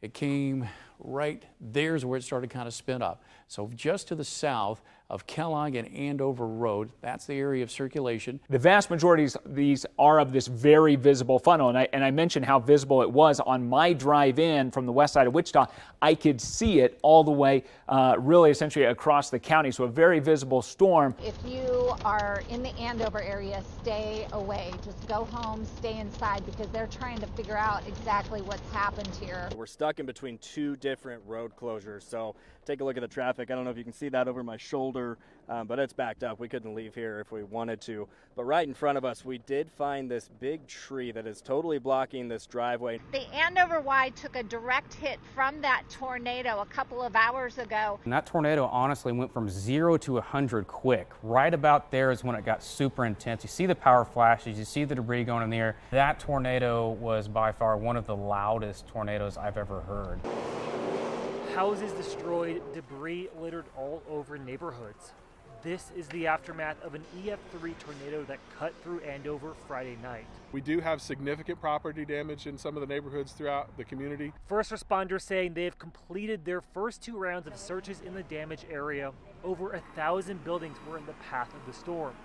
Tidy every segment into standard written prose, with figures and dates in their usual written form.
It came right there's where it started kind of spin up. So just to the south of Kellogg and Andover Road, that's the area of circulation. The vast majority of these are of this very visible funnel, and I mentioned how visible it was on my drive in from the west side of Wichita. I could see it all the way really essentially across the county, so a very visible storm. If you are in the Andover area, stay away. Just go home, stay inside, because they're trying to figure out exactly what's happened here. We're stuck in between two different road closures, so take a look at the traffic. I don't know if you can see that over my shoulder, but it's backed up. We couldn't leave here if we wanted to. But right in front of us, we did find this big tree that is totally blocking this driveway. The Andover Y took a direct hit from that tornado a couple of hours ago. And that tornado honestly went from 0 to 100 quick. Right about there is when it got super intense. You see the power flashes, you see the debris going in the air. That tornado was by far one of the loudest tornadoes I've ever heard. Houses destroyed, debris littered all over neighborhoods. This is the aftermath of an EF3 tornado that cut through Andover Friday night. We do have significant property damage in some of the neighborhoods throughout the community. First responders saying they have completed their first 2 rounds of searches in the damaged area. Over 1,000 buildings were in the path of the storm.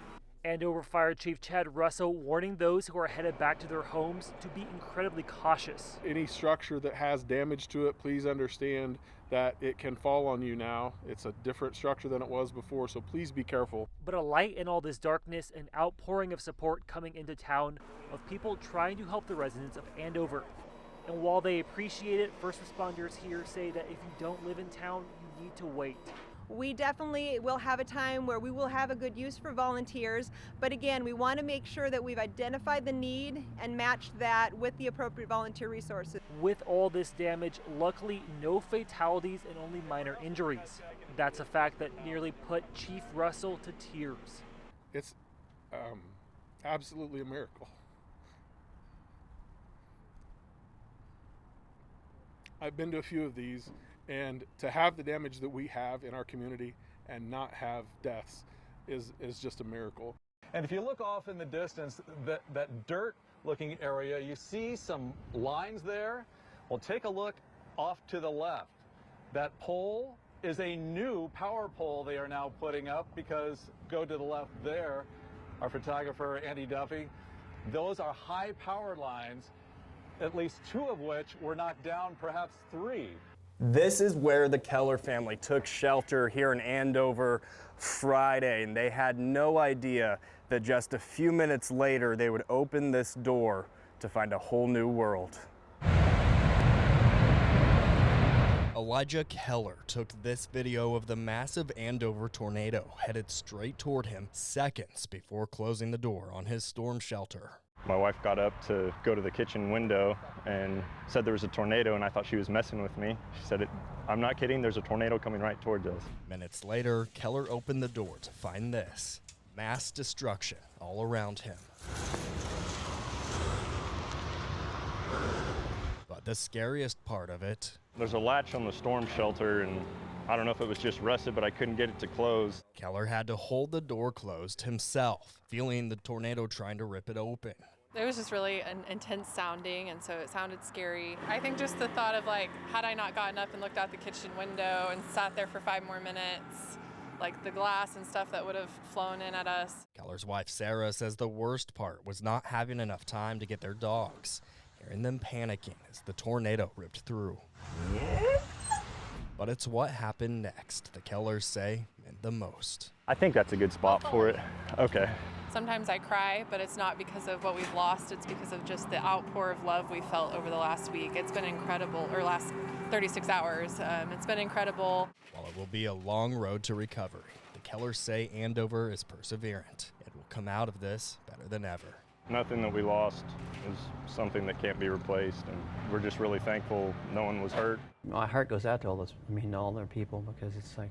Andover Fire Chief Chad Russell warning those who are headed back to their homes to be incredibly cautious. Any structure that has damage to it, please understand that it can fall on you now. It's a different structure than it was before, so please be careful. But a light in all this darkness, an outpouring of support coming into town of people trying to help the residents of Andover. And while they appreciate it, first responders here say that if you don't live in town, you need to wait. We definitely will have a time where we will have a good use for volunteers, but again, we want to make sure that we've identified the need and matched that with the appropriate volunteer resources. With all this damage, luckily no fatalities and only minor injuries. That's a fact that nearly put Chief Russell to tears. It's absolutely a miracle. I've been to a few of these, and to have the damage that we have in our community and not have deaths is just a miracle. And if you look off in the distance, that dirt-looking area, you see some lines there. Well, take a look off to the left. That pole is a new power pole they are now putting up, because go to the left there, our photographer Andy Duffy, those are high power lines, at least 2 of which were knocked down, perhaps 3. This is where the Keller family took shelter here in Andover Friday, and they had no idea that just a few minutes later they would open this door to find a whole new world. Elijah Keller took this video of the massive Andover tornado headed straight toward him seconds before closing the door on his storm shelter. My wife got up to go to the kitchen window and said there was a tornado, and I thought she was messing with me. She said, I'm not kidding, there's a tornado coming right towards us. Minutes later, Keller opened the door to find this: mass destruction all around him. But the scariest part of it, there's a latch on the storm shelter, and I don't know if it was just rusted, but I couldn't get it to close. Keller had to hold the door closed himself, feeling the tornado trying to rip it open. It was just really an intense sounding, and so it sounded scary. I think just the thought of, like, had I not gotten up and looked out the kitchen window and sat there for 5 more minutes, like the glass and stuff that would have flown in at us. Keller's wife Sarah says the worst part was not having enough time to get their dogs, hearing them panicking as the tornado ripped through. But it's what happened next, the Kellers say, meant the most. I think that's a good spot for it. Okay. Sometimes I cry, but it's not because of what we've lost. It's because of just the outpour of love we felt over the last week. It's been incredible, or last 36 hours. It's been incredible. While it will be a long road to recovery, the Kellers say Andover is perseverant. It will come out of this better than ever. Nothing that we lost is something that can't be replaced, and we're just really thankful no one was hurt. My heart goes out to all those, all their people, because it's like,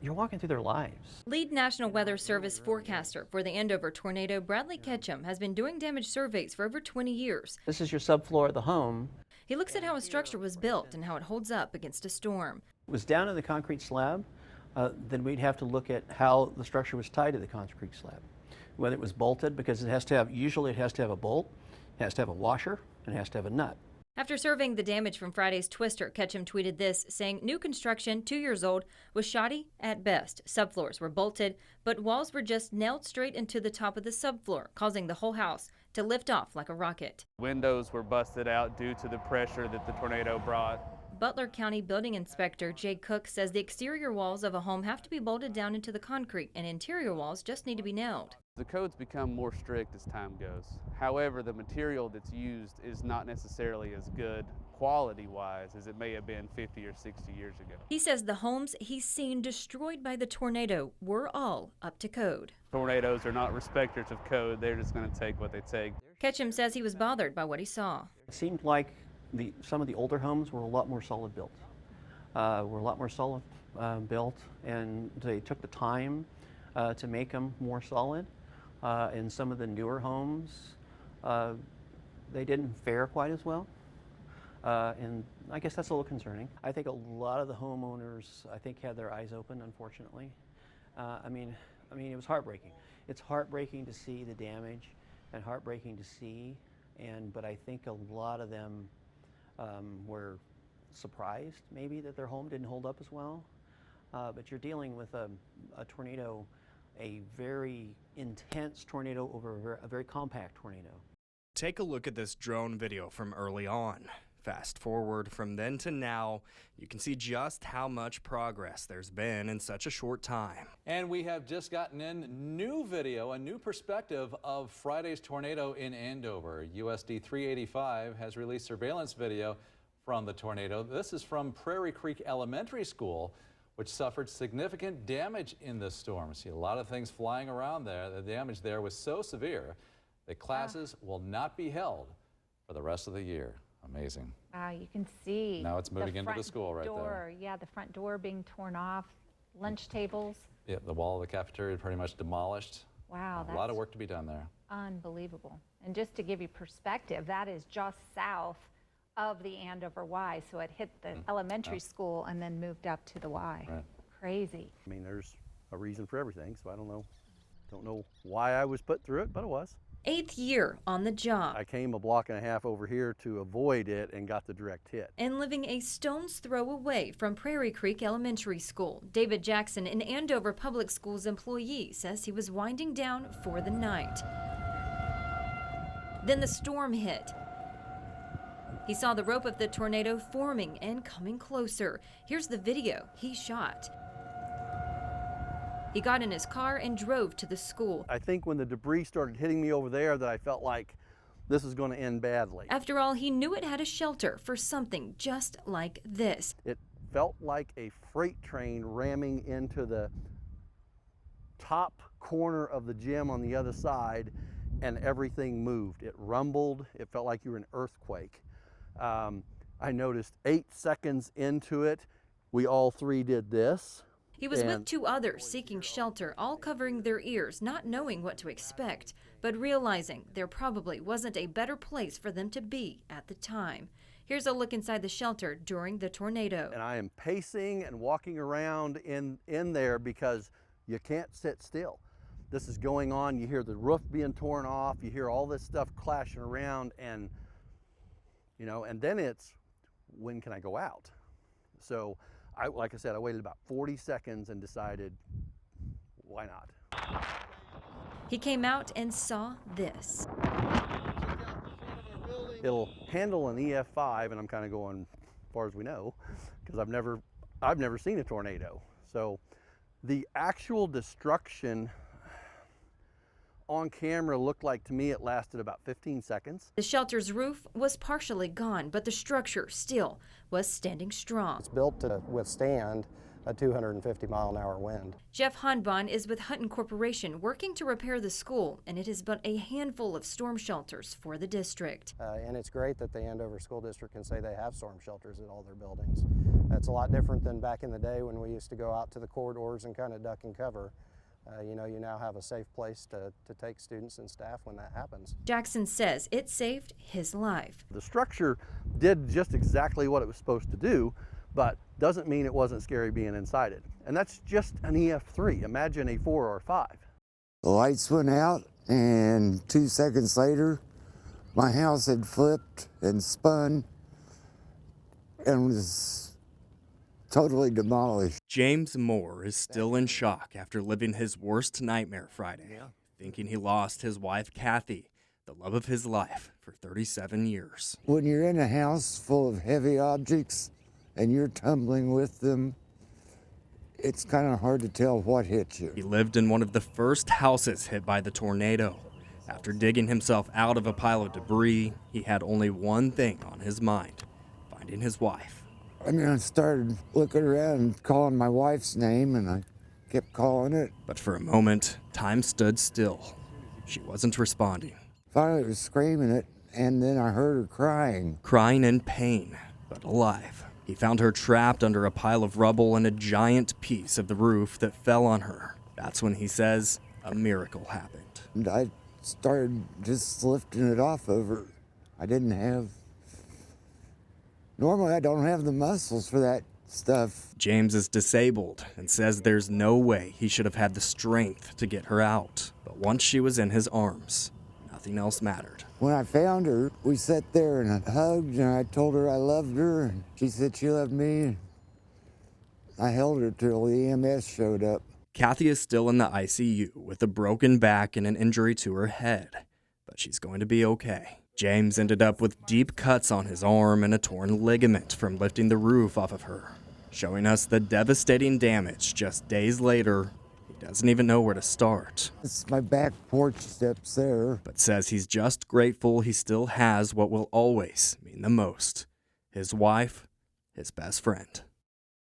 you're walking through their lives. Lead National Weather Service forecaster for the Andover tornado, Bradley Ketchum, has been doing damage surveys for over 20 years. This is your subfloor of the home. He looks at how a structure was built and how it holds up against a storm. It was down in the concrete slab, then we'd have to look at how the structure was tied to the concrete slab. Whether it was bolted, because it has to have, usually it has to have a bolt, it has to have a washer, and it has to have a nut. After surveying the damage from Friday's twister, Ketchum tweeted this, saying new construction, 2 years old, was shoddy at best. Subfloors were bolted, but walls were just nailed straight into the top of the subfloor, causing the whole house to lift off like a rocket. Windows were busted out due to the pressure that the tornado brought. Butler County Building Inspector Jay Cook says the exterior walls of a home have to be bolted down into the concrete and interior walls just need to be nailed. The codes become more strict as time goes. However, the material that's used is not necessarily as good quality-wise as it may have been 50 or 60 years ago. He says the homes he's seen destroyed by the tornado were all up to code. Tornadoes are not respecters of code. They're just going to take what they take. Ketchum says he was bothered by what he saw. It seemed like some of the older homes were a lot more solid built. And they took the time to make them more solid. In some of the newer homes, they didn't fare quite as well. And I guess that's a little concerning. I think a lot of the homeowners, had their eyes open, unfortunately. I mean, it was heartbreaking. It's heartbreaking to see the damage and heartbreaking to see, but I think a lot of them were surprised maybe that their home didn't hold up as well. But you're dealing with a tornado, a very intense tornado over a very compact tornado. Take a look at this drone video from early on. Fast forward from then to now, you can see just how much progress there's been in such a short time. And we have just gotten in new video, a new perspective of Friday's tornado in Andover. USD 385 has released surveillance video from the tornado. This is from Prairie Creek Elementary School, which suffered significant damage in the storm. See a lot of things flying around there. The damage there was so severe that classes will not be held for the rest of the year. Amazing. Wow, you can see. Now it's moving into the school right there. Yeah, the front door being torn off, lunch tables. Yeah, the wall of the cafeteria pretty much demolished. Wow, a lot of work to be done there. Unbelievable. And just to give you perspective, that is just south of the Andover Y. So it hit the elementary school and then moved up to the Y. Right. Crazy. I mean, there's a reason for everything, so I don't know why I was put through it, but it was. 8th year on the job. I came a block and a half over here to avoid it and got the direct hit. And living a stone's throw away from Prairie Creek Elementary School, David Jackson, an Andover Public Schools employee, says he was winding down for the night. Then the storm hit. He saw the rope of the tornado forming and coming closer. Here's the video he shot. He got in his car and drove to the school. I think when the debris started hitting me over there that I felt like this is going to end badly. After all, he knew it had a shelter for something just like this. It felt like a freight train ramming into the top corner of the gym on the other side, and everything moved. It rumbled. It felt like you were in an earthquake. I noticed 8 seconds into it, we all three did this. He was with 2 others seeking shelter, all covering their ears, not knowing what to expect, but realizing there probably wasn't a better place for them to be at the time. Here's a look inside the shelter during the tornado. And I am pacing and walking around in there because you can't sit still. This is going on. You hear the roof being torn off. You hear all this stuff clashing around, and and then it's, when can I go out? So like I said, I waited about 40 seconds and decided, why not? He came out and saw this. It'll handle an EF5, and I'm kind of going, as far as we know, because I've never seen a tornado. So the actual destruction on camera looked like, to me, it lasted about 15 seconds. The shelter's roof was partially gone, but the structure still was standing strong. It's built to withstand a 250-mile-an-hour wind. Jeff Hanbon is with Hutton Corporation working to repair the school, and it is but a handful of storm shelters for the district. And it's great that the Andover School District can say they have storm shelters at all their buildings. That's a lot different than back in the day when we used to go out to the corridors and kind of duck and cover. You now have a safe place to take students and staff when that happens. Jackson says it saved his life. The structure did just exactly what it was supposed to do, but doesn't mean it wasn't scary being inside it. And that's just an EF3. Imagine a 4 or 5. The lights went out, and 2 seconds later, my house had flipped and spun and was totally demolished. James Moore is still in shock after living his worst nightmare Friday, thinking he lost his wife, Kathy, the love of his life, for 37 years. When you're in a house full of heavy objects and you're tumbling with them, it's kind of hard to tell what hit you. He lived in one of the first houses hit by the tornado. After digging himself out of a pile of debris, he had only one thing on his mind: finding his wife. I mean, I started looking around and calling my wife's name, and I kept calling it. But for a moment, time stood still. She wasn't responding. Finally, I was screaming it, and then I heard her crying. Crying in pain, but alive. He found her trapped under a pile of rubble and a giant piece of the roof that fell on her. That's when he says a miracle happened. And I started just lifting it off of her. Normally I don't have the muscles for that stuff. James is disabled and says there's no way he should have had the strength to get her out. But once she was in his arms, nothing else mattered. When I found her, we sat there and I hugged, and I told her I loved her, and she said she loved me. I held her till the EMS showed up. Kathy is still in the ICU with a broken back and an injury to her head, but she's going to be okay. James ended up with deep cuts on his arm and a torn ligament from lifting the roof off of her, showing us the devastating damage just days later. He doesn't even know where to start. It's my back porch steps there. But says he's just grateful he still has what will always mean the most: his wife, his best friend.